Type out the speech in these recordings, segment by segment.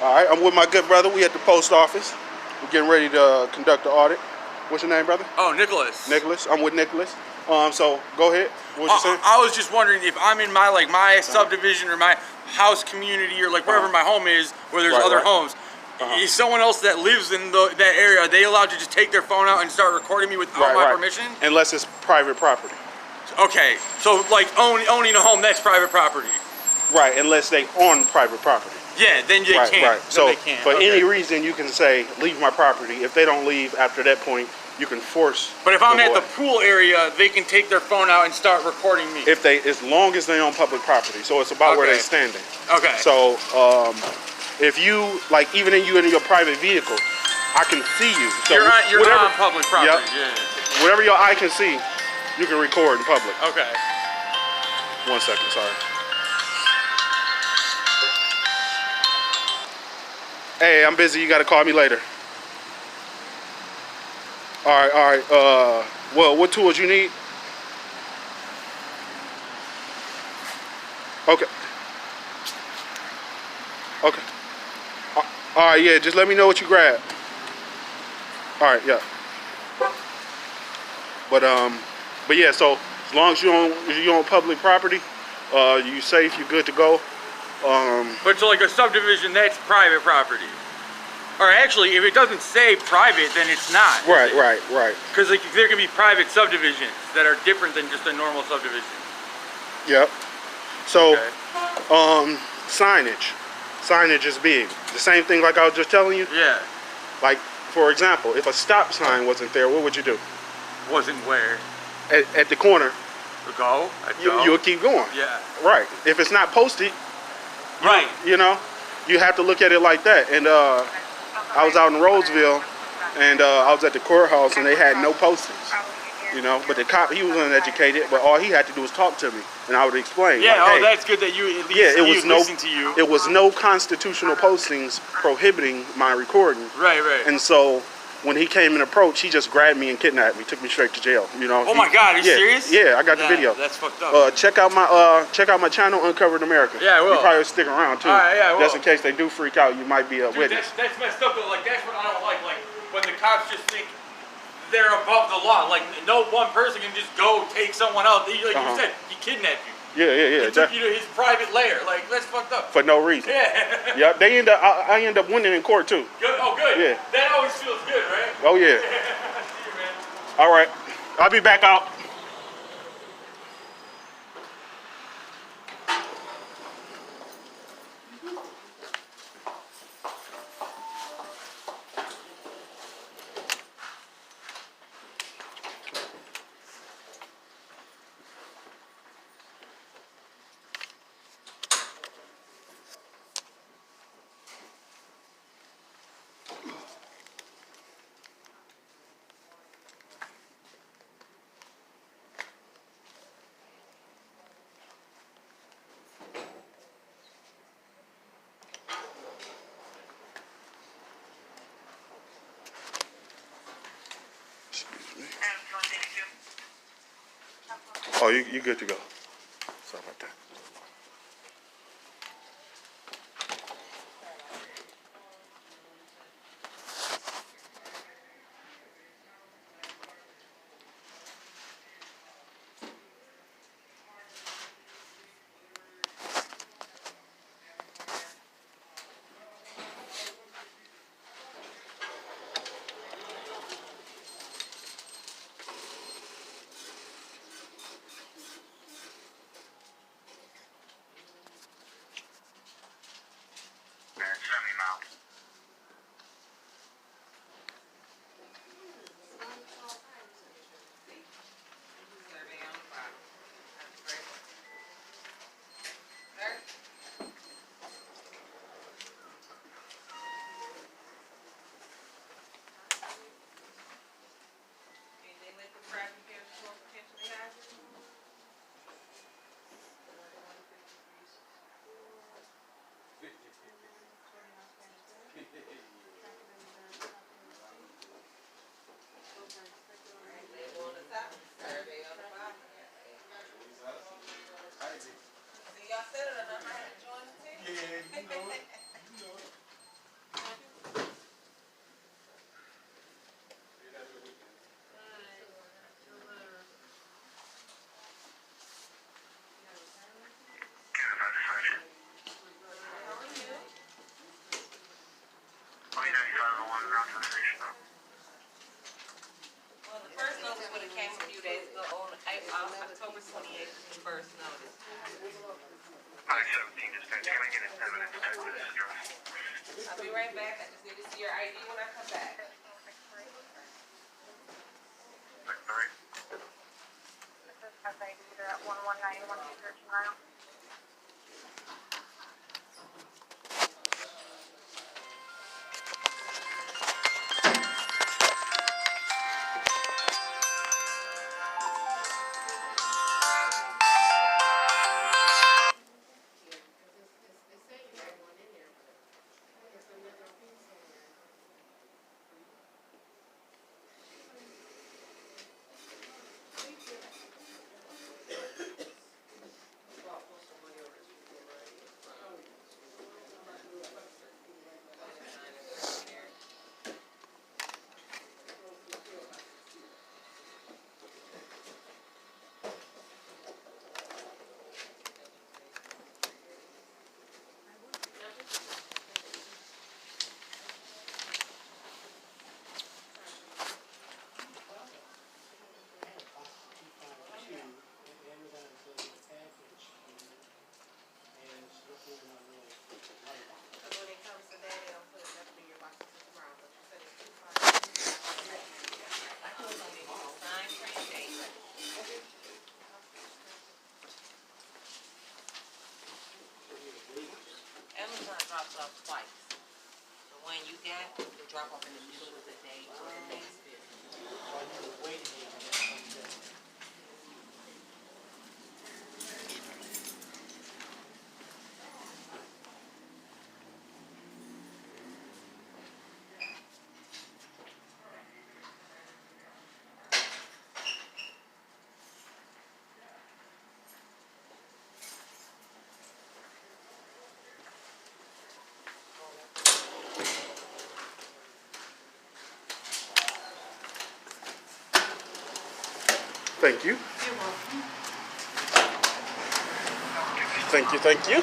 All right, I'm with my good brother. We at the post office. We're getting ready to conduct the audit. What's your name, brother? Oh, Nicholas. Nicholas. I'm with Nicholas. So go ahead. What was you saying? I was just wondering if I'm in my subdivision or my house community or like wherever my home is, where there's other homes. Is someone else that lives in that area, are they allowed to just take their phone out and start recording me without my permission? Unless it's private property. Okay, so like owning a home, that's private property. Right, unless they own private property. Yeah, then they can't. Right. So they can't. for any reason, you can say, leave my property. If they don't leave after that point, you can force. But if I'm at the pool area, they can take their phone out and start recording me. If they, as long as they own public property. So it's about where they're standing. Okay. So if you, like, even in your private vehicle, I can see you. So you're on public property. Yep, yeah. whatever your eye can see, you can record in public. Okay. 1 second, sorry. Hey, I'm busy. You got to call me later. All right. Well, what tools you need? Okay. Okay. All right, yeah, just let me know what you grab. All right, yeah. But yeah, so as long as you own public property, you safe, you're good to go. But so like a subdivision, that's private property. Or actually, if it doesn't say private, then it's not. Right. Because like there can be private subdivisions that are different than just a normal subdivision. Yep. So, signage. Signage is big. The same thing like I was just telling you. Yeah. Like, for example, if a stop sign wasn't there, what would you do? Wasn't where? At the corner. Go? You would keep going. Yeah. Right. If it's not posted, you know, you have to look at it like that. And I was out in Roseville, and I was at the courthouse, and they had no postings. You know, but the cop, he was uneducated, but all he had to do was talk to me, and I would explain. Yeah, like, hey, that's good that you at least listen to you. It was no constitutional postings prohibiting my recording. Right. And so when he came and approached, he just grabbed me and kidnapped me, took me straight to jail. You know. Oh my God, are you serious? Yeah, I got the video. That's fucked up. Check out my channel, Uncovered America. Yeah, I will. You probably stick around too. All right, yeah, I will. Just in case they do freak out, you might be a witness. That's messed up, but like that's what I don't like when the cops just think they're above the law. Like no one person can just go take someone else. Like you said, he kidnapped you. Yeah. He took you to his private lair. Like that's fucked up. For no reason. Yeah. Yeah. I end up winning in court too. Good. Oh, good. Yeah. That always feels good, right? Oh yeah. See you, man. All right. I'll be back out. Oh, you good to go. Sorry about that. Well, the first notice would have came a few days ago on October 28th was the first notice. I-17 dispatch, can I get a 10-minute check to this address? I'll be right back. I just need to see your ID when I come back. 6-3. FID, they're at 119-123 now. Amazon drops off twice. The one you got, they drop off in the middle of the day or the next business. Thank you. Thank you, thank you.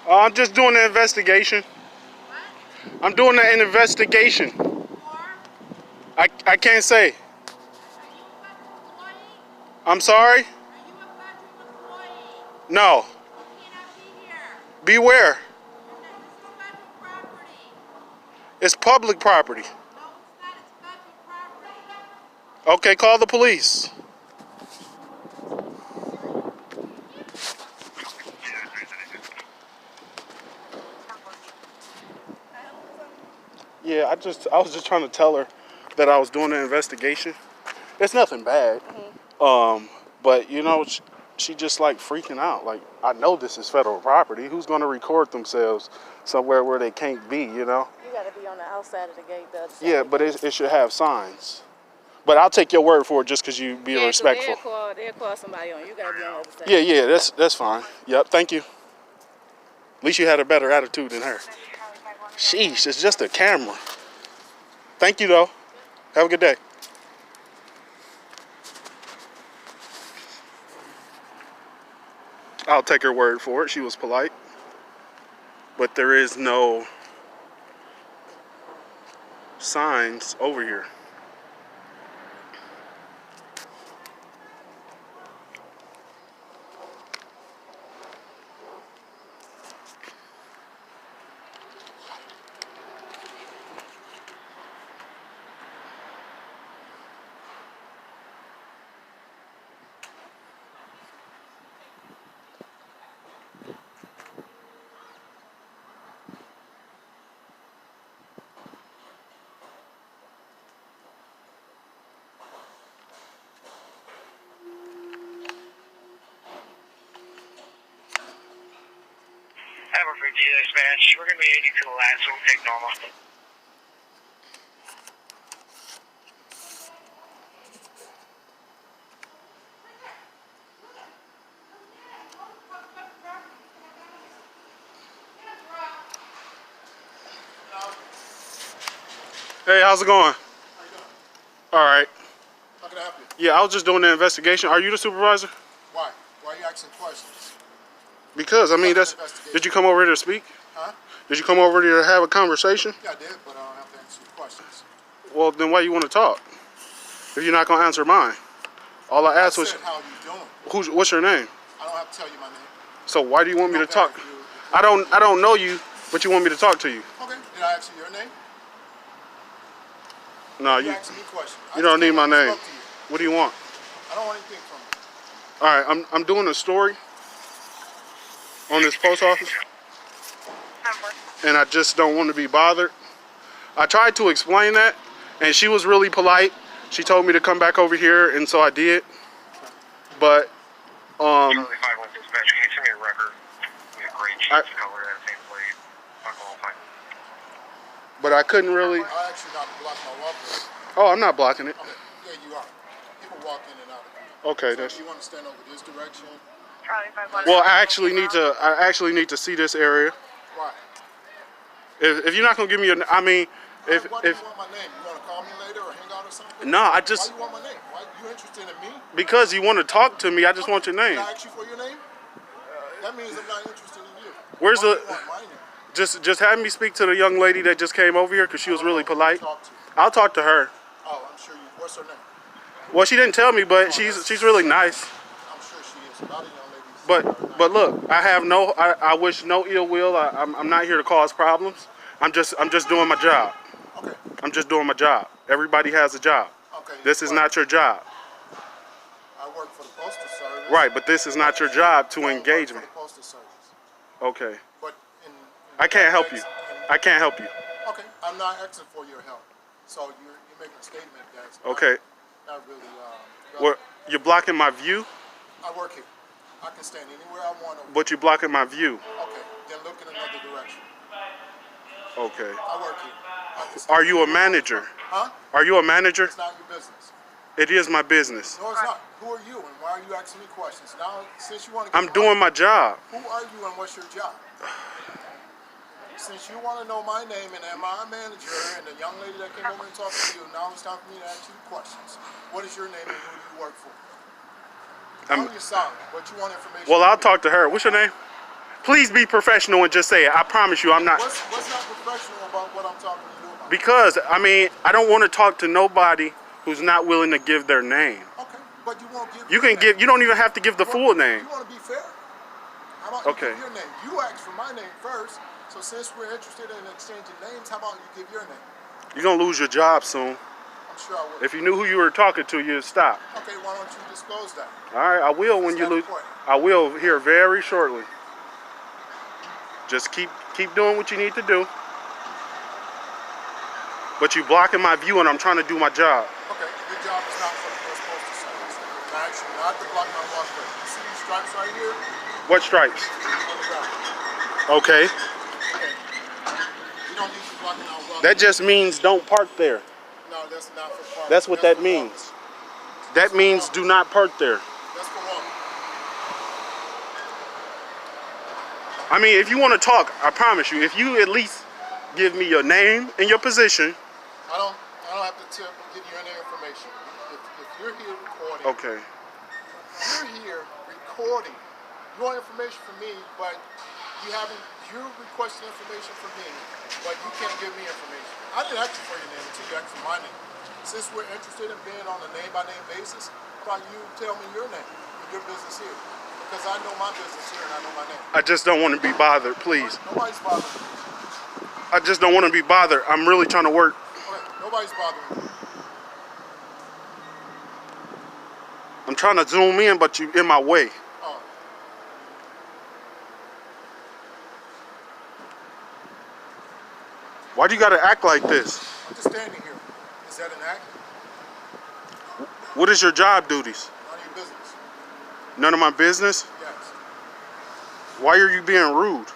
I'm just doing the investigation. I'm doing an investigation. I can't say. I'm sorry? No. Beware. It's public property. Okay, call the police. Yeah, I was just trying to tell her that I was doing an investigation. It's nothing bad. But you know, she just like freaking out. Like, I know this is federal property. Who's going to record themselves somewhere where they can't be, you know? You got to be on the outside of the gate, the other side. Yeah, but it should have signs. But I'll take your word for it just because you be respectful. They'll call somebody on you. You got to be on the other side. Yeah, that's fine. Yep, thank you. At least you had a better attitude than her. Sheesh, it's just a camera. Thank you, though. Have a good day. I'll take her word for it. She was polite. But there is no signs over here. Have a for dispatch. We're going to be 80 to the last, so we'll take normal. Hey, how's it going? How you doing? All right. How can I help you? Yeah, I was just doing the investigation. Are you the supervisor? Why? Why are you asking questions? Because, I mean, What's that's... the investigation? Did you come over here to speak? Huh? Did you come over here to have a conversation? Yeah, I did, but I don't have to answer your questions. Well, then why you want to talk? If you're not going to answer mine. All I asked was, said, how you doing? what's your name? I don't have to tell you my name. So why do you want me No to talk? better for you. I don't know you, but you want me to talk to you. Okay, did I ask you your name? No, You you asked me questions. you don't need my name. Spoke to you. What do you want? I don't want anything from you. All right, I'm doing a story on this post office, and I just don't want to be bothered. I tried to explain that, and she was really polite. She told me to come back over here, and so I did. But Charlie 51 dispatch, can you send me a record? Give me a gray jeans color, that same plate. I'll qualify. but I couldn't really. I actually not block my walkway. Oh, I'm not blocking it. Okay, yeah, you are. People walk in and out of here. Okay, So that's. if you want to stand over this direction, Well, I actually need to see this area. why? If you're not gonna give me I mean, Why do you want my name? You want to call me later or hang out or something? no, I Why just do you want my name? Why you interested in me? because you want to talk to me, I just want your name. Did I ask you for your name? That means I'm not interested in you. Where's Why the- do you want my name? Just have me speak to the young lady that just came over here because she was really polite. Talk to. I'll talk to her. Oh, I'm sure you. What's her name? Well, she didn't tell me, but she's really nice. I'm sure she is. A lot of young ladies. are But nice. look, I wish no ill will. I'm not here to cause problems. I'm just doing my job. Okay. I'm just doing my job. Everybody has a job. Okay. This is but not your job. I work for the postal service. Right, but this is not your job to I don't engage work me. for the postal service. Okay. But in I can't help you. in- I can't help you. Okay. I'm not asking for your help. So you're making a statement that's Okay. not really. Well, you're blocking my view, I work here. I can stand anywhere I want. Over. but you're blocking my view. Okay. Then look in another direction. Okay. I work here. I can stand Are you a anywhere I want. manager? Huh? Are you a manager? It's not your business. It is my business. No, it's not. Who are you and why are you asking me questions? Now, since you want to I'm doing my job. Who are you and what's your job? Since you want to know my name and am I a manager and the young lady that came over and talked to you, now it's time for me to ask you questions. What is your name and who do you work for? I'm- You're solid, but you want information. Well, I'll talk to her. What's your name? Please be professional and just say it. I promise you, I'm not. What's not professional about what I'm talking to you about? Because, I mean, I don't want to talk to nobody who's not willing to give their name. Okay, but you won't give You can give, you don't even have to give the full name. You want to be fair? How about Okay. you give your name? You asked for my name first, so since we're interested in exchanging names, how about you give your name? You're going to lose your job soon. I'm sure I will. If you knew who you were talking to, you'd stop. Okay, why don't you disclose that? All right, I will when you lose. I will here very shortly. Just keep doing what you need to do. But you blocking my view and I'm trying to do my job. Okay, your job is not what you're supposed to service. Now, actually, not to block my walkway. You see these stripes right here? What stripes? On the ground. Okay. Okay. You don't need to block my walkway. That just means don't park there. No, that's not for parking. That's what that for means. walking. That means do not park there. That's for walking. I mean, if you want to talk, I promise you, if you at least give me your name and your position. I don't have to give you any information. If you're here recording, Okay. you're here recording. You want information from me, but you're requesting information from me, but you can't give me information. I didn't ask you for your name until you asked for my name. Since we're interested in being on a name-by-name basis, why don't you tell me your name and your business here? Because I know my business here and I know my name. I just don't want to be bothered, please. Nobody's bothering me. I just don't want to be bothered. I'm really trying to work. Okay, nobody's bothering me. I'm trying to zoom in, but you in my way. Oh. Why do you got to act like this? I'm just standing here. Is that an act? What is your job duties? None of your business. None of my business? Yes. Why are you being rude?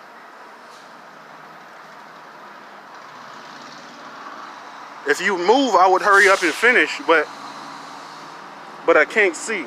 If you move, I would hurry up and finish, but I can't see.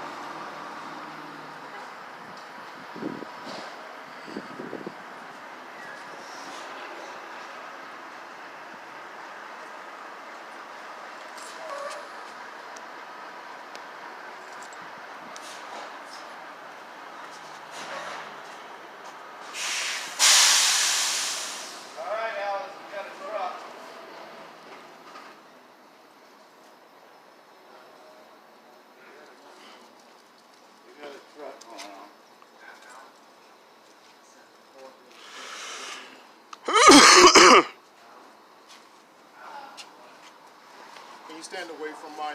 Can you stand away from my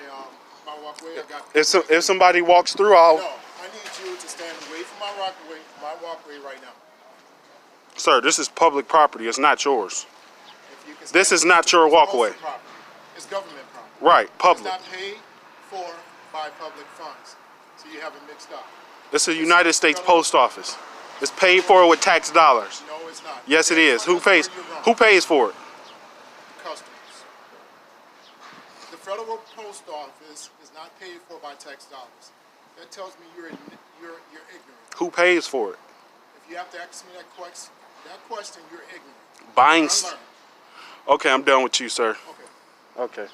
walkway? I got If somebody walks through, I'll... No, I need you to stand away from my walkway right now. Sir, this is public property. It's not yours. If you can This stand is not your it's walkway. postal property. It's government property. Right, It's public. not paid for by public funds. So you have it mixed up. This is the United States Post Office. It's paid for with tax dollars. No, it's not. Yes, it is. Who That's where pays? you're wrong. Who pays for it? Customers. The federal post office is not paid for by tax dollars. That tells me you're ignorant. Who pays for it? If you have to ask me that question, you're ignorant. Buying. Unlearned. Okay, I'm done with you, sir. Okay. Okay. If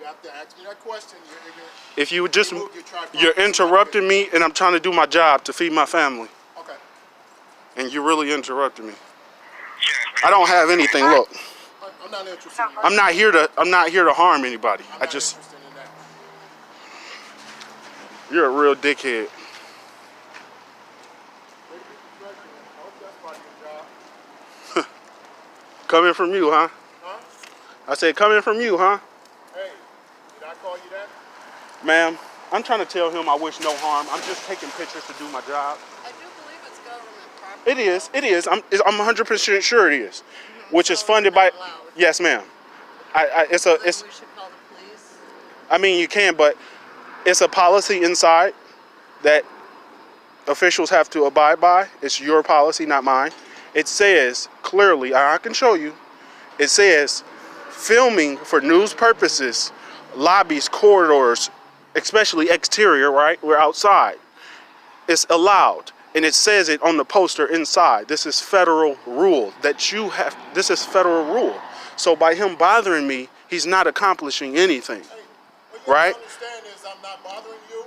you have to ask me that question, you're ignorant. If you would just, Remove your tripod. you're interrupting me, and I'm trying to do my job to feed my family, Okay. and you really interrupted me. I don't have anything. Look, I'm not interested in that. I'm not here to harm anybody. I'm I not just, interested in that. you're a real dickhead. I hope that's part of your job. Coming from you, huh? Huh? I said, coming from you, huh? Hey, did I call you that? Ma'am, I'm trying to tell him I wish no harm. I'm just taking pictures to do my job. I do believe it's government property. It is. It is. I'm 100% sure it is. Which is funded by. Yes, ma'am. It's a. It's. We should call the police. I mean, you can, but it's a policy inside that officials have to abide by. It's your policy, not mine. It says clearly, I can show you. It says, filming for news purposes, lobbies, corridors, especially exterior. Right, we're outside. It's allowed. And it says it on the poster inside. This is federal rule that you have. This is federal rule. So by him bothering me, he's not accomplishing anything. Hey, what you Right? have to understand is I'm not bothering you.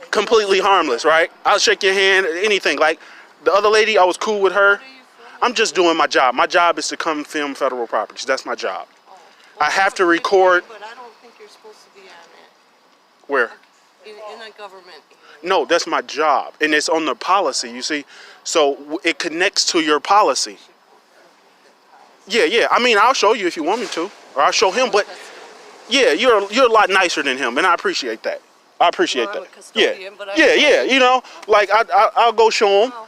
And Completely harmless, right? I'll shake your hand, anything. Like The other lady, I was cool with her. What are you filming? I'm just doing my job. My job is to come film federal properties. That's my job. Oh. I have to that's record. okay, but I don't think you're supposed to be on it. Where? In a government area. No, that's my job, and it's on the policy. You see, so it connects to your policy. Yeah. I mean, I'll show you if you want me to, or I'll show him. But yeah, you're a lot nicer than him, and I appreciate that. I appreciate Well, I'm that. a custodian, but I'm Yeah. You know, like I'll go show him. Oh, okay.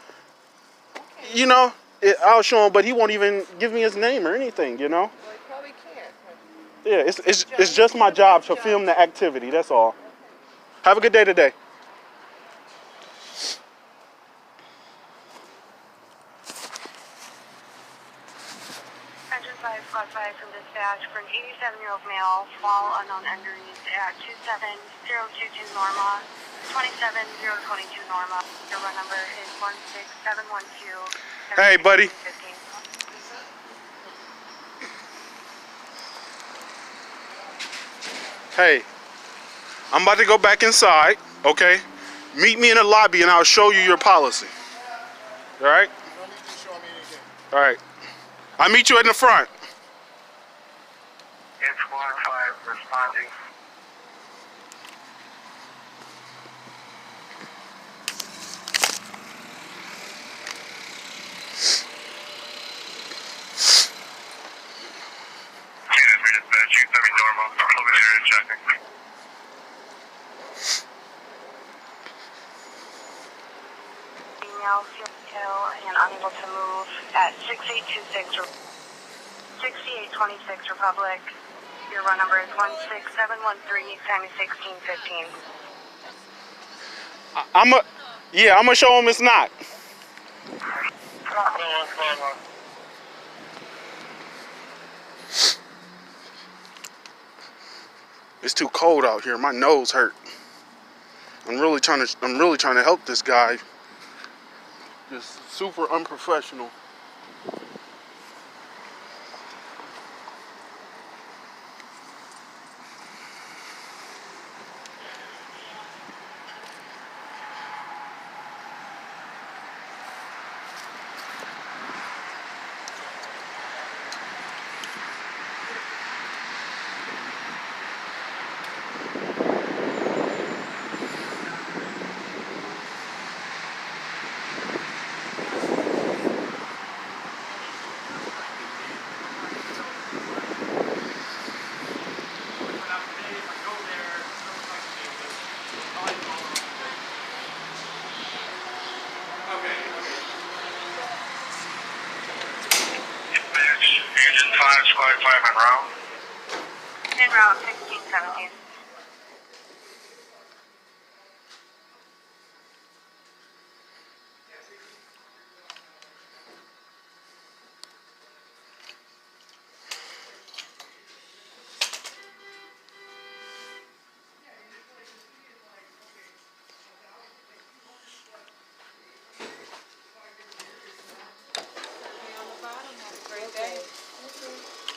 You know, I'll show him, but he won't even give me his name or anything. You know. Well, I probably can't. Yeah, it's just my job to film the activity. That's all. Have a good day today. Engine 5, Squad 5 from dispatch for an 87-year-old male, fall unknown injuries at 27022 Norma, 27022 Norma. Your run number is 16712. Hey, buddy. 15. Hey, I'm about to go back inside, okay? Meet me in the lobby and I'll show you your policy. All right? You don't need to show me anything. All right. I'll meet you in the front. It's 1-5 responding. Normal. Over there and checking. Female, ill and unable to move at 6826 Republic. Your run number is 16713, time is 1615. I'm gonna show him it's not. It's too cold out here. My nose hurt. I'm really trying to help this guy. Just super unprofessional. Engine 5, Squad 5 en route. En route 1617.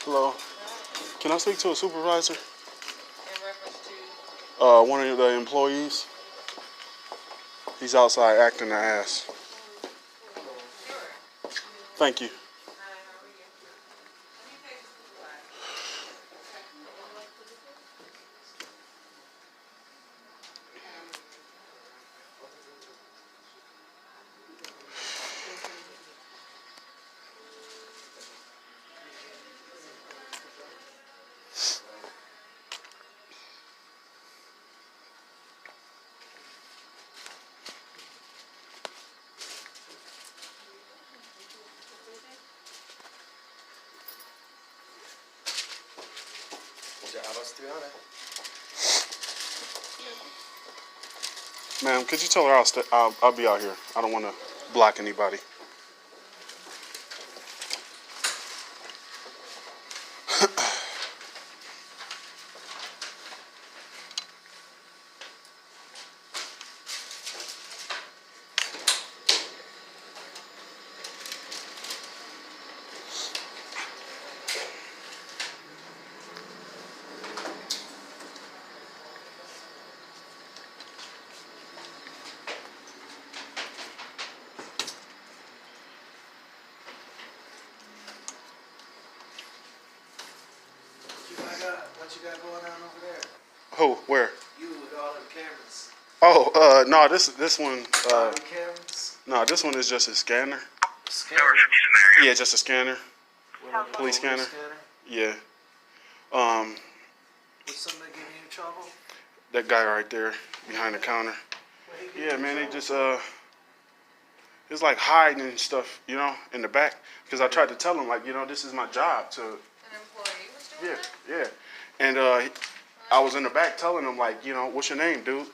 Hello. Can I speak to a supervisor? In reference to One of the employees. He's outside acting the ass. Thank you. Ma'am, could you tell her I'll be out here. I don't want to block anybody. got going on over there? Who? Where? You with all the cameras. Oh, no, this one. Body cameras. No, this one is just a scanner. Scanner. Yeah, just a scanner. Police scanner. Yeah. Was somebody giving you trouble? That guy right there behind the counter. Yeah, man, they just it's like hiding and stuff, you know, in the back. Because I tried to tell him, like, you know, this is my job to. An employee was doing Yeah, that? yeah. And I was in the back telling him, like, you know, what's your name, dude?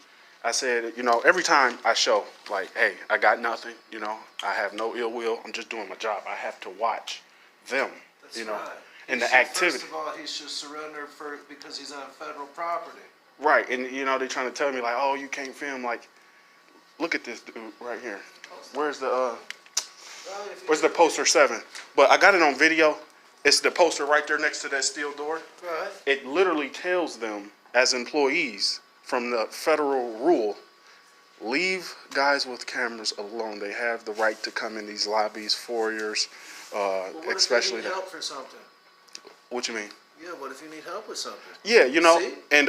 I said, you know, every time I show, like, hey, I got nothing, you know, I have no ill will. I'm just doing my job. I have to watch them, That's you know, right. and He the should- activity. First of all, he should surrender because he's on federal property. Right, and, you know, they trying to tell me, like, oh, you can't film. Like, look at this dude right here. Where's the poster 7? But I got it on video. It's the poster right there next to that steel door. Right. It literally tells them as employees from the federal rule, leave guys with cameras alone. They have the right to come in these lobbies, foyers, Well, what especially if you need help for something? What you mean? Yeah, what if you need help with something? Yeah, you know, See? and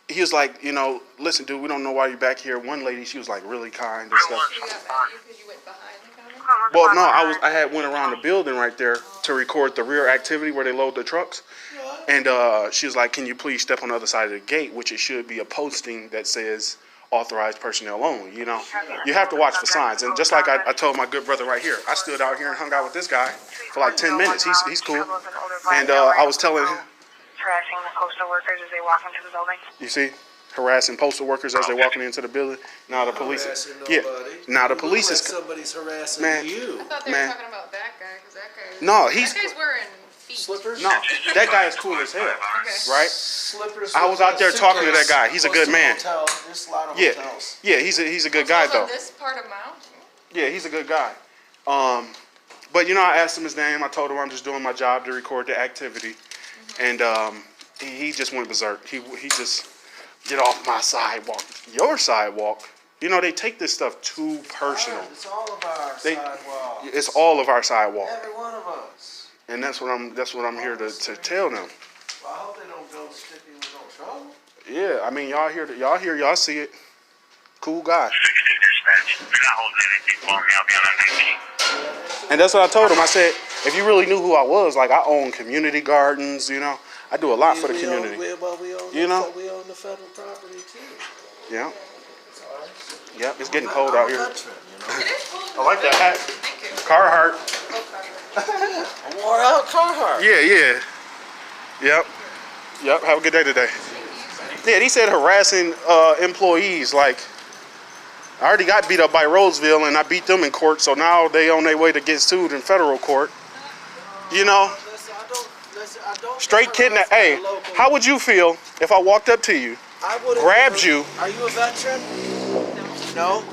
he was like, you know, listen, dude, we don't know why you're back here. One lady, she was like really kind and stuff. You got mad at you because you went behind the counter? Well, no, I had went around the building right there to record the rear activity where they load the trucks. And she was like, can you please step on the other side of the gate, which it should be a posting that says authorized personnel only, you know. You have to watch for signs. And just like I told my good brother right here, I stood out here and hung out with this guy for like 10 minutes. He's cool. And I was telling him, Harassing the postal workers as they walk into the building. you see, harassing postal workers as they're walking into the building. Now the police, Harassing nobody. now the You police look is, like somebody's harassing Man. you. I thought they Man. were talking about that guy because that guy. No, he's- That guy's wearing feet. Slippers? no, that guy is cool as hell, Okay. right? Slippers. I was out there talking to that guy. He's a good man. There's a lot of Yeah, hotels. yeah, he's a good guy On though. this part of Mount? Yeah, he's a good guy. But you know, I asked him his name. I told him I'm just doing my job to record the activity, and he just went berserk. He just get off my sidewalk, your sidewalk. You know, they take this stuff too personal. It's all of our They- sidewalk. It's all of our sidewalk, Every one of us. and that's what I'm here to tell them. Well, I hope they don't go stick you with no trouble. Yeah, I mean, y'all see it. Cool guy. 60 dispatch. If you're not holding anything for me, I'll be on 19. And that's what I told him. I said, if you really knew who I was, like I own community gardens, you know, I do a lot for the community. We own we own the federal property too. Yeah. Yep, it's getting cold out I'm a here. veteran, you know? It is cool. I like that hat. Thank you. Carhartt. I wore out Carhartt. Yeah. Yep. Have a good day today. Yeah, he said harassing employees. Like, I already got beat up by Roseville, and I beat them in court. So now they on their way to get sued in federal court. You know, I don't straight kidnap. Hey, how would you feel if I walked up to you, grabbed you? Are you a veteran? No?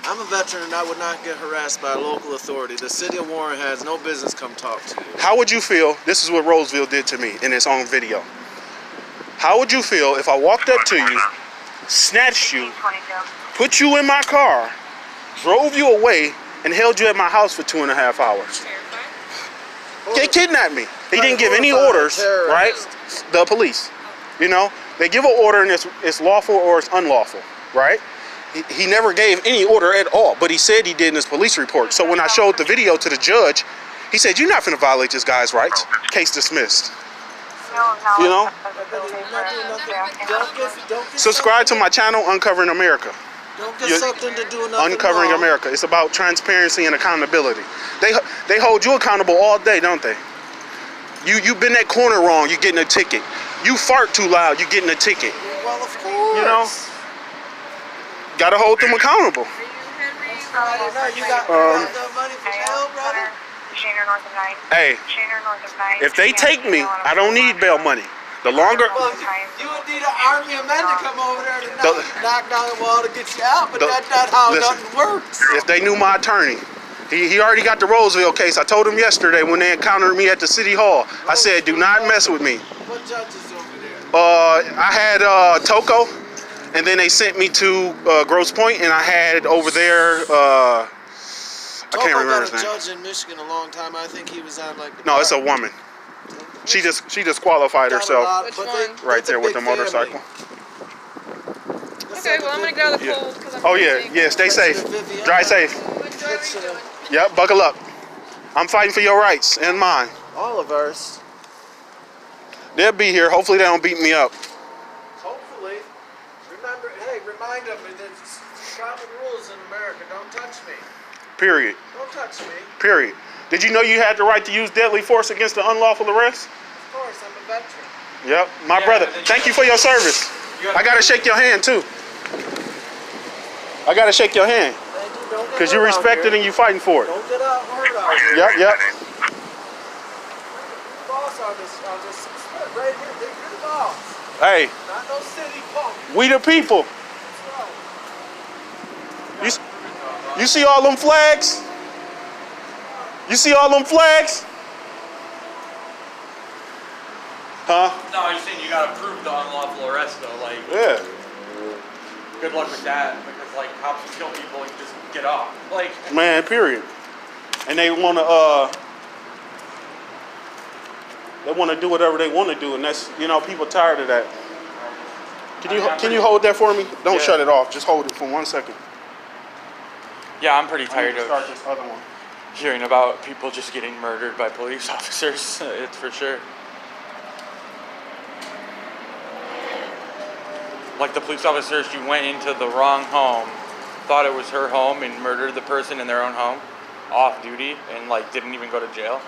I'm a veteran and I would not get harassed by a local authority. The city of Warren has no business come talk to you. How would you feel? This is what Roseville did to me in its own video. How would you feel if I walked up to you, snatched you, put you in my car, drove you away, and held you at my house for 2.5 hours? They kidnapped me. He didn't give any orders, right? The police. You know, they give an order and it's lawful or it's unlawful, right? He never gave any order at all, but he said he did in his police report. So when I showed the video to the judge, he said, you're not finna violate this guy's rights. Case dismissed. You know? Subscribe to my channel, Uncovering America. Don't get something to do nothing Uncovering wrong. America. It's about transparency and accountability. They hold you accountable all day, don't they? You've been that corner wrong, you're getting a ticket. You fart too loud, you're getting a ticket. Well, of course. You know? Gotta hold them accountable. You got the money for bail, brother? Hey, if they take me, I don't need bail money. The longer, Well, you would need an army of men to come over there to knock down the wall to get you out, but that's not how listen, nothing works. if they knew my attorney, he already got the Roseville case. I told him yesterday when they encountered me at the city hall. I said, do not mess with me. What judge is over there? I had Toco, and then they sent me to Grosse Pointe, and I had over there, I can't remember his got a name. judge in Michigan a long time. I think he was on like the No, it's a woman. She disqualified herself Which But one? right that's a there with big the motorcycle. family. Okay, well, I'm gonna get out of the Yeah. cold because I'm Oh yeah, freezing. yeah. Stay safe. Viviana. Drive safe. Enjoy what you're doing. Yep. Buckle up. I'm fighting for your rights and mine. All of ours. They'll be here. Hopefully they don't beat me up. Hopefully. Remember, hey, remind them there's common rules in America. Don't touch me. Period. Don't touch me. Period. Did you know you had the right to use deadly force against the unlawful arrest? Of course, I'm a veteran. Yep. My brother. Thank you for your service. I gotta shake your hand too. I gotta shake your hand. Thank you. Don't get Because you hurt respect out it here. and you fighting for it. Don't get out hurt out here. Yep, yep. You're the boss on this split right here. You're the boss. Hey, Not no city punk. we the people. That's right. You see all them flags? You see all them flags? Huh? No, I'm just saying you gotta prove the unlawful arrest though. Like, Yeah. good luck with that because like cops kill people and just get off. Like, Man, period. And they wanna do whatever they wanna do, and that's, you know, people tired of that. Can you hold that for me? Don't Yeah. shut it off. Just hold it for 1 second. yeah, I'm pretty I need tired to start of this other one. hearing about people just getting murdered by police officers. It's for sure. Like the police officer, she went into the wrong home, thought it was her home, and murdered the person in their own home, off duty, and like didn't even go to jail.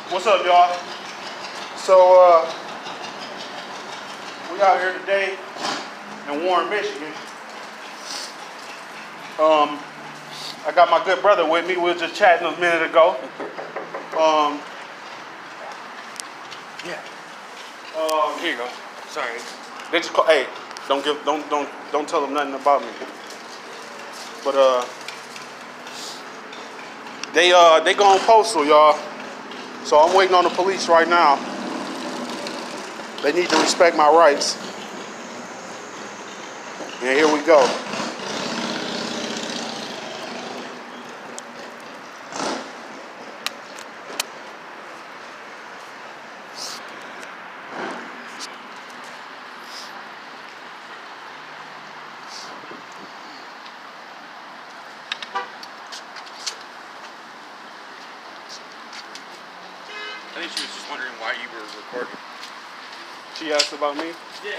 What's up, y'all? So, we out here today in Warren, Michigan. I got my good brother with me. We were just chatting a minute ago. Here you go. Sorry. They just call, hey, don't tell them nothing about me. But they going postal, y'all. So I'm waiting on the police right now. They need to respect my rights. And here we go. I think she was just wondering why you were recording. She asked about me? Yeah.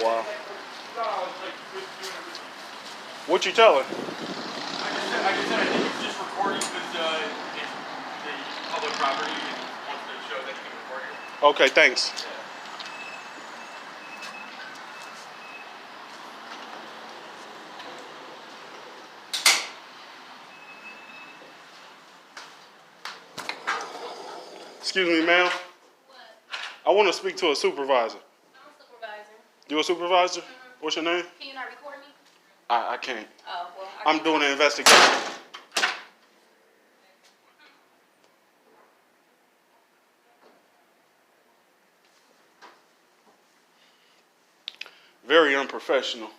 Wow. No, I was like, doing everything. What you tell her? I just said I think it's just recording because it's the public property and wants to show that you can record it. Okay, thanks. Yeah. Excuse me, ma'am. What? I want to speak to a supervisor. I'm a supervisor. You a supervisor? What's your name? Can you not record me? I can't. Oh, well. I'm doing an investigation. Very unprofessional.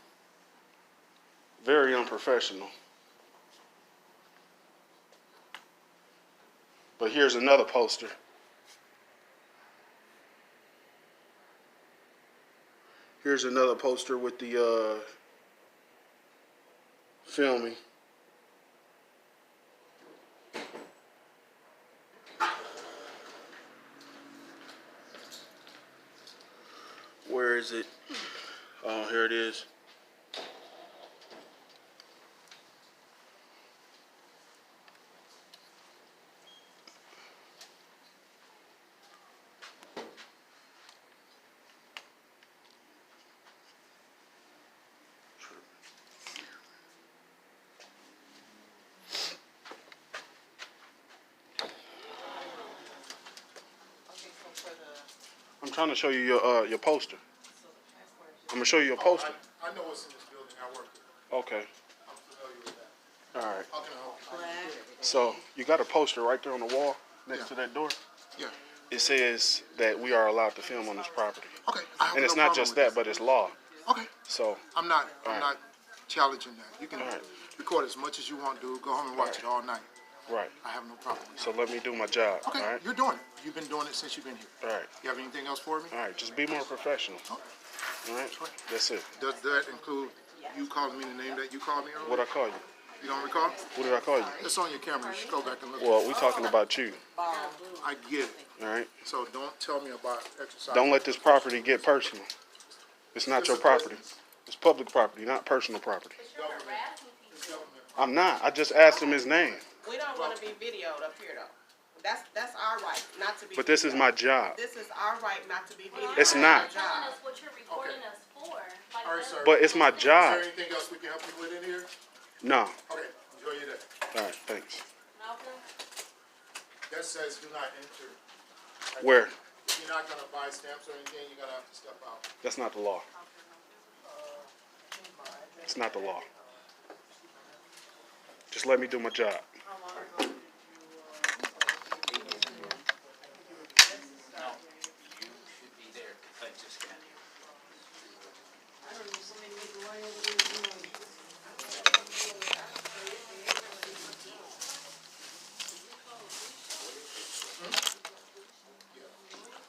Very unprofessional. But here's another poster. Here's another poster with the filming. Where is it? Oh, here it is. I'm trying to show you your poster. I'm gonna show you your poster. I know what's in this building. I work here. Okay. I'm familiar with that. All right. How can I help you? So you got a poster right there on the wall next to that door. Yeah. It says that we are allowed to film on this property. Okay. I have And it's no not problem just with that, but it's law. Okay. So I'm not All right. challenging that. You can All right. record as much as you want to. Go home and watch it all night. right. I have no problem with that. So let me do my job. Okay, All right. you're doing it. You've been doing it since you've been here. All right. You have anything else for me? All right. Just be more professional. Okay. All right. That's it. Does that include you calling me the name that you called me on? What I call you? You don't recall? What did I call you? It's on your camera. You should go back and look. Well, we talking about you. I get it. All right. So don't tell me about exercise. Don't let this property get personal. It's not your property. It's public property, not personal property. I'm not. I just asked him his name. We don't want to be videoed up here, though. That's our right, not to be. But this is my job. This is our right not to be videoed. It's not. That's our job. Us what you're recording us for. Like, All right, sir. But it's my Is job. there anything else we can help you with in here? No. Okay, enjoy your day. All right. Thanks. Malcolm? That says do not enter. Where? If you're not gonna buy stamps or anything, you're gonna have to step out. That's not the law. It's not the law. Just let me do my job.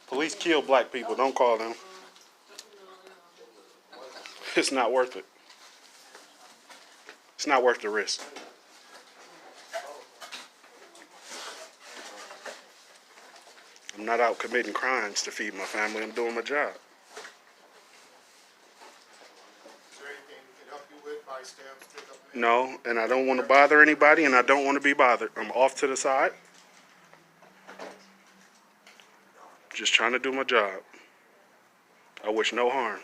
Police kill black people. Don't call them. It's not worth it. It's not worth the risk. I'm not out committing crimes to feed my family. I'm doing my job. Is there anything we can help you with? Buy stamps, pick up mail? No, and I don't want to bother anybody, and I don't want to be bothered. I'm off to the side. Just trying to do my job. I wish no harm.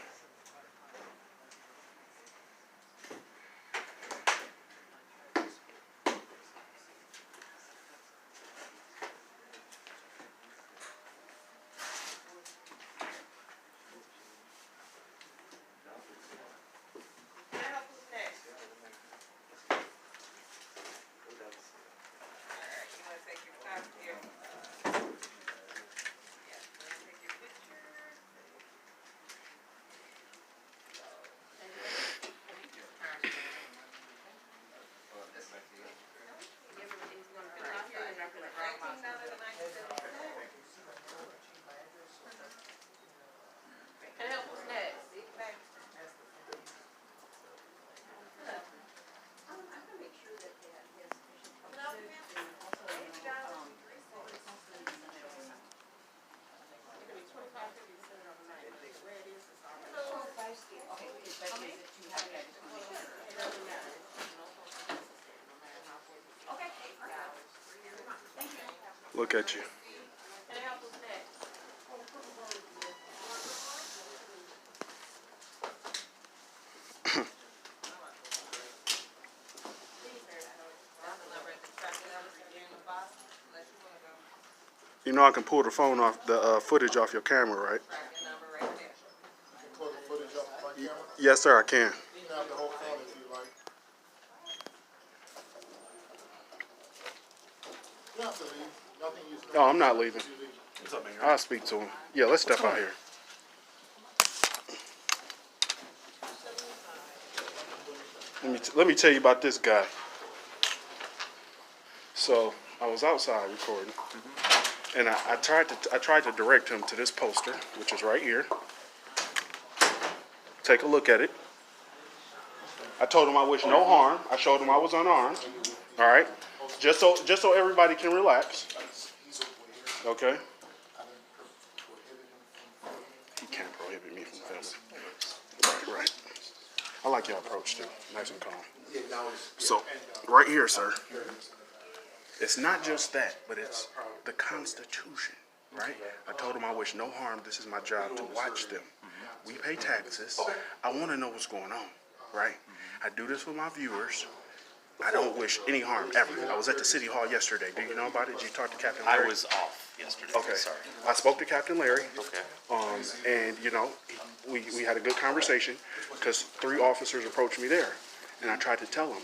Can I help who's next? All right, you wanna take your time here? Yeah, take your picture. Can I help who's next? Look at you. Can I help who's next? You know I can pull the phone off, the footage off your camera, right? Pull the footage off my camera. Yes, sir, I can. You can have the whole phone if you like. You don't have to leave. Nothing you No, I'm not leaving. You leave. I'll speak to him. Yeah, let's step out here. Let me tell you about this guy. So I was outside recording, and I tried to direct him to this poster, which is right here. Take a look at it. I told him I wish no harm. I showed him I was unarmed. All right, just so everybody can relax. Okay. He can't prohibit me from filming. Right. I like your approach too. Nice and calm. So, right here, sir. It's not just that, but it's the Constitution, right? I told him I wish no harm. This is my job to watch them. We pay taxes. I want to know what's going on, right? I do this for my viewers. I don't wish any harm ever. I was at the city hall yesterday. Do you know about it? Did you talk to Captain Larry? I was off yesterday. Okay. Sorry. I spoke to Captain Larry. Okay. And you know, we had a good conversation because 3 officers approached me there, and I tried to tell them,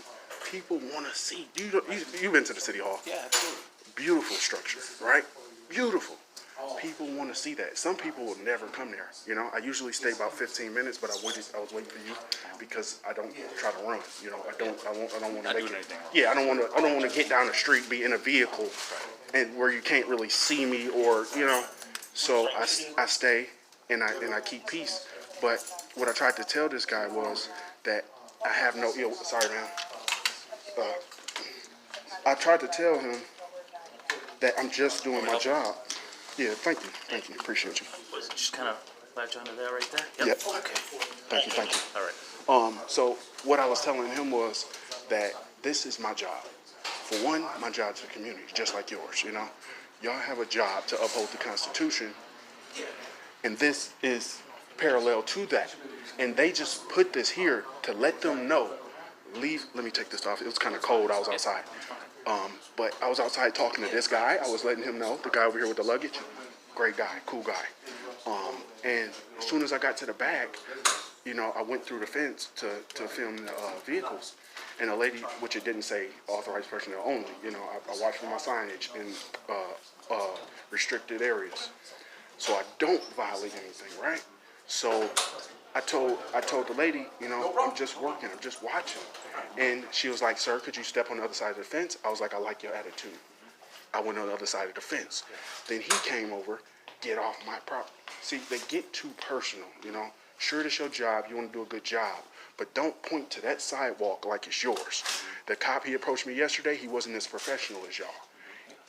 people want to see. You've been to the city hall. Yeah, absolutely. Beautiful structure, right? Beautiful. People want to see that. Some people will never come there. You know, I usually stay about 15 minutes, but I was waiting for you because I don't try to run. You know, I don't want to make it. Yeah, I don't want to get down the street, be in a vehicle, and where you can't really see me, or you know. So I stay and I keep peace. But what I tried to tell this guy was that I have no ill. Sorry, man. I tried to tell him that I'm just doing my job. Yeah, thank you, appreciate you. Just kind of latch onto that right there? Yep. Okay. Thank you. All right. So what I was telling him was that this is my job. For one, my job's the community, just like yours, you know. Y'all have a job to uphold the Constitution, and this is parallel to that. And they just put this here to let them know, let me take this off. It was kind of cold, I was outside. But I was outside talking to this guy. I was letting him know, the guy over here with the luggage, great guy, cool guy. And as soon as I got to the back, you know, I went through the fence to film the vehicles. And a lady, which it didn't say authorized personnel only, you know, I watched for my signage in restricted areas. So I don't violate anything, right? So I told the lady, you know, I'm just working, I'm just watching. And she was like, sir, could you step on the other side of the fence? I was like, I like your attitude. I went on the other side of the fence. Then he came over, get off my property. See, they get too personal, you know. Sure, it's your job, you want to do a good job, but don't point to that sidewalk like it's yours. The cop, he approached me yesterday, he wasn't as professional as y'all.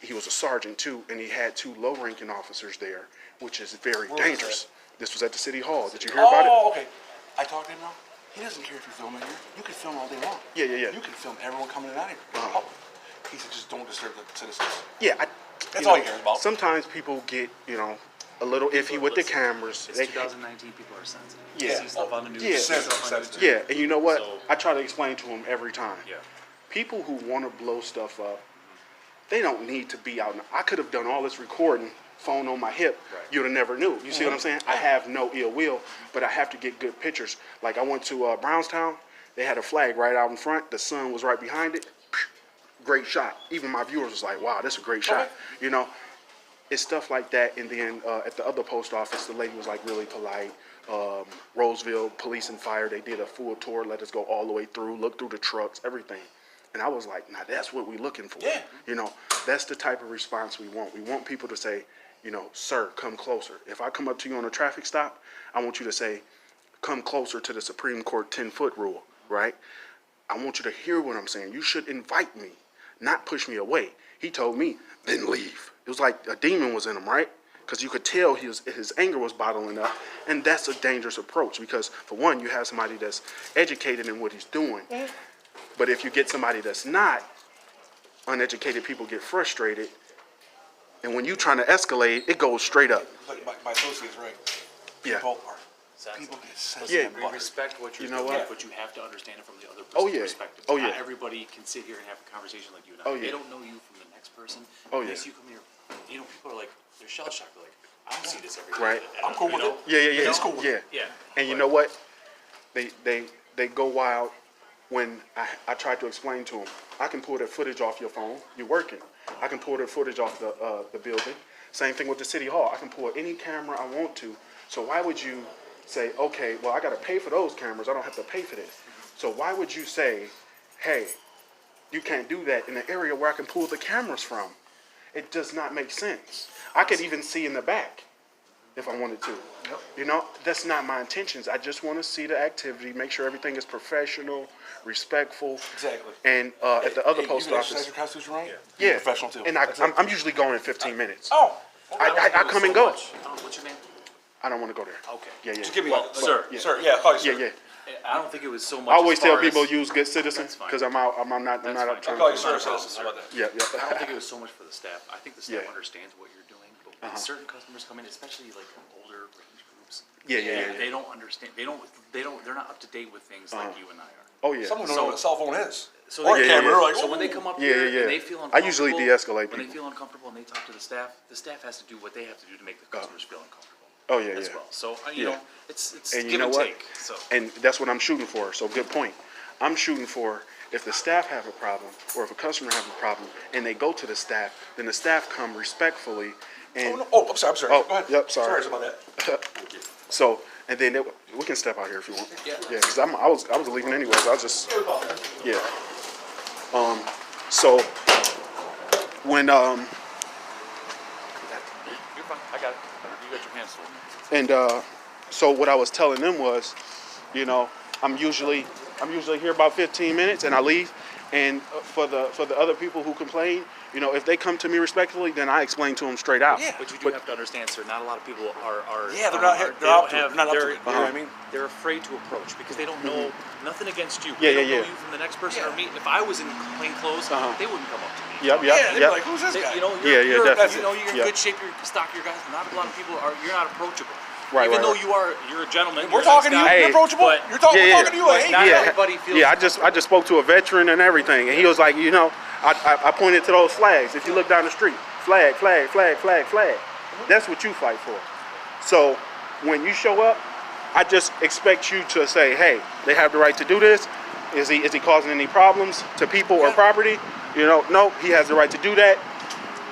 He was a sergeant too, and he had 2 low-ranking officers there, which is very dangerous. This was at the city hall. Did you hear about it? Oh, okay. I talked to him now. He doesn't care if you're filming here. You can film all day long. Yeah. You can film everyone coming in and out of here. He said just don't disturb the citizens. Yeah. That's all he cares about. Sometimes people get, you know, a little iffy with the cameras. It's 2019, people are sensitive. Yeah. You see stuff on the news. Yeah. Yeah, and you know what? I try to explain to them every time. Yeah. People who want to blow stuff up, they don't need to be out. I could have done all this recording, phone on my hip. Right. You'd have never knew. You see what I'm saying? I have no ill will, but I have to get good pictures. Like I went to Brownstown. They had a flag right out in front. The sun was right behind it. Great shot. Even my viewers was like, wow, that's a great shot. You know, it's stuff like that. And then at the other post office, the lady was like really polite. Roseville Police and Fire, they did a full tour, let us go all the way through, look through the trucks, everything. And I was like, now that's what we're looking for. Yeah. You know, that's the type of response we want. We want people to say, you know, sir, come closer. If I come up to you on a traffic stop, I want you to say, come closer to the Supreme Court 10-foot rule, right? I want you to hear what I'm saying. You should invite me, not push me away. He told me, then leave. It was like a demon was in him, right? Because you could tell his anger was bottling up. And that's a dangerous approach because, for one, you have somebody that's educated in what he's doing. But if you get somebody that's not, uneducated people get frustrated. And when you're trying to escalate, it goes straight up. My associate's right. Yeah. People get sensitive. We respect what you're doing, but you have to understand it from the other person's perspective. Not everybody can sit here and have a conversation like you and I. They don't know you from the next person. Unless you come here, you know, people are like, they're shell shocked. They're like, I don't see this every day. Right. I'm cool with it. Yeah. He's cool with it. Yeah. And you know what? They go wild when I tried to explain to them. I can pull that footage off your phone. You're working. I can pull the footage off the building. Same thing with the city hall. I can pull any camera I want to. So why would you say, okay, well, I got to pay for those cameras. I don't have to pay for this. So why would you say, hey, you can't do that in the area where I can pull the cameras from? It does not make sense. I could even see in the back. if I wanted to. Yep. You know, that's not my intentions. I just want to see the activity, make sure everything is professional, respectful. Exactly. And at the other post you can office. exercise your constitutional right. Yeah. Be professional too. And I'm usually going in 15 minutes. Oh. I come and go. What's your name? I don't want to go there. Okay. Yeah, yeah. Just give me sir. Yeah. Sir, yeah, call you sir. Yeah, yeah. I don't think it was so much. I always as far tell people as, use good citizen That's fine. because I'm not That's up fine. trying I'll call you to. sir, citizen. How about that? Yeah, I don't yeah. think it was so much for the staff. I think the staff Yeah. understands what you're doing, but when certain customers come in, especially like older range groups, Yeah. they don't understand. They're not up to date with things like you and I are. Oh yeah. Someone don't know what a cell phone is. So Or a yeah, camera. yeah. Like, So when they "Ooh." come up Yeah, here yeah. and they feel I uncomfortable, usually de-escalate when they people. feel uncomfortable and they talk to the staff has to do what they have to do to make the customers feel uncomfortable. Oh yeah, as yeah. well. So you Yeah. know, it's And give you know and what? take. So And that's what I'm shooting for. So good point. I'm shooting for if the staff have a problem or if a customer have a problem and they go to the staff, then the staff come respectfully and Oh, no. Oh, I'm sorry. Oh, Go ahead. yep, sorry. Sorry about that. so and then we can step out here if you want. Yeah. Yeah, because I was leaving anyways. I was just yeah. So when you're fine. I got it. You got your hands full. and so what I was telling them was, you know, I'm usually here about 15 minutes and I leave. And for the other people who complain, you know, if they come to me respectfully, then I explain to them straight out. Yeah. But you do have to understand, sir. Not a lot of people are. Yeah, they're not. They're up to it. They're not up to it. You know what I mean? They're afraid to approach because they don't know nothing against you. Yeah, they don't yeah, know yeah. you from the next person or me. If I was in plain clothes, they wouldn't come up to me. Yep, Yeah, they'd be like, who's this guy? You know, Yeah, you're definitely. you know, you're in Yep. good shape. You're stock your guys. Not a lot of people are. You're not approachable. Right, Even right, though right. you're a gentleman. We're you're a nice talking to you. guy, Hey, You're approachable. but- We're talking to you. Like, hey, not Yeah, everybody feels. yeah. I just spoke to a veteran and everything, and he was like, you know, I pointed to those flags. If you look down the street, flag, flag, flag, flag, flag. That's what you fight for. So when you show up, I just expect you to say, hey, they have the right to do this. Is he causing any problems to people or property? You know, no, he has the right to do that.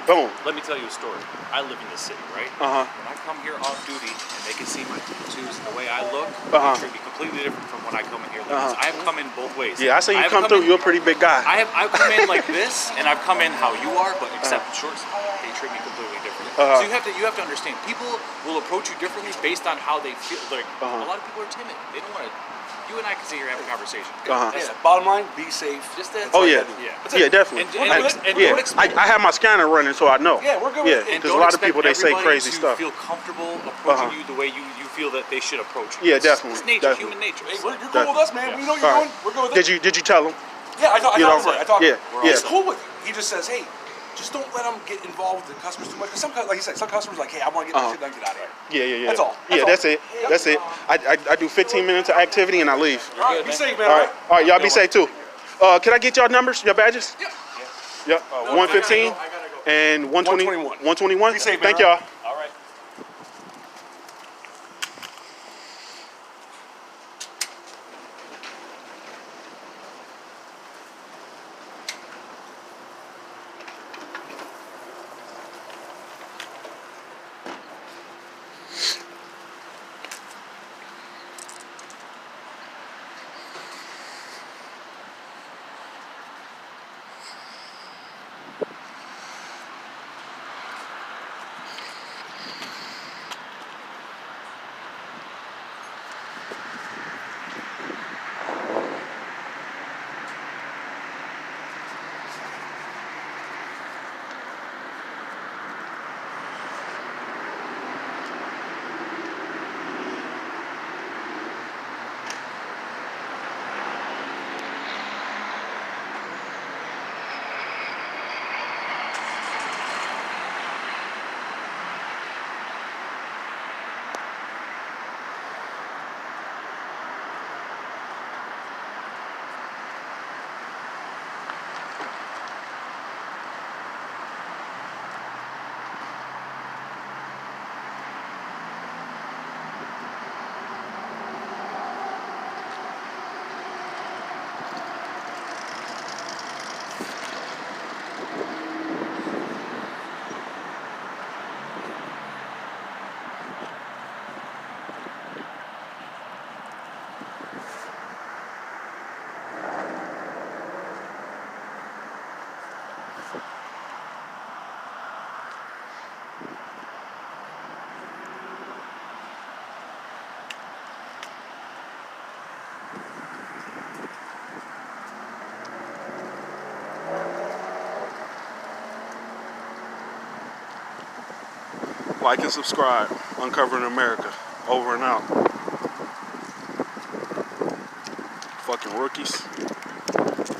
Boom. Let me tell you a story. I live in this city, right? Uh-huh. When I come here off duty and they can see my tattoos and the way I look, Uh-huh. it's going to be completely different from when I come in here. Uh-huh. I have come in both ways. Yeah, I say you have come in- through. You're a pretty big guy. I've come in like this, and I've come in how you are, but except shorts, they treat me completely different. So you have to understand. People will approach you differently based on how they feel. Like a lot of people are timid. They don't want to. You and I can sit here and have a conversation. Yeah. Bottom line, be safe. Just that. Oh yeah, Yeah. yeah, definitely. Don't expect- I have my scanner running, so I know. Yeah, we're good. Yeah, And because a don't lot of expect people they say everybody crazy to stuff. feel comfortable approaching you the way you feel that they should approach you. Yeah, It's definitely, nature, definitely. human nature. Hey, you're cool with us, man. We know what you're All doing. right. We're good with it. Did you tell him? Yeah, I talked You know, to him. I talked to him. yeah. He's cool with it. He just says, hey, just don't let them get involved with the customers too much. Because like you said, some customers are like, hey, I want to get my shit done, get out of here. Yeah. That's all. Yeah, That's that's it. That's it. I do 15 minutes of activity and I leave. All right, be safe, man. All right, y'all be safe too. Can I get y'all numbers, your badges? Yeah. Yep. 115 and 120. 121. Be safe, man. Thank y'all. All right. Like and subscribe. Uncovering America. Over and out. Fucking rookies.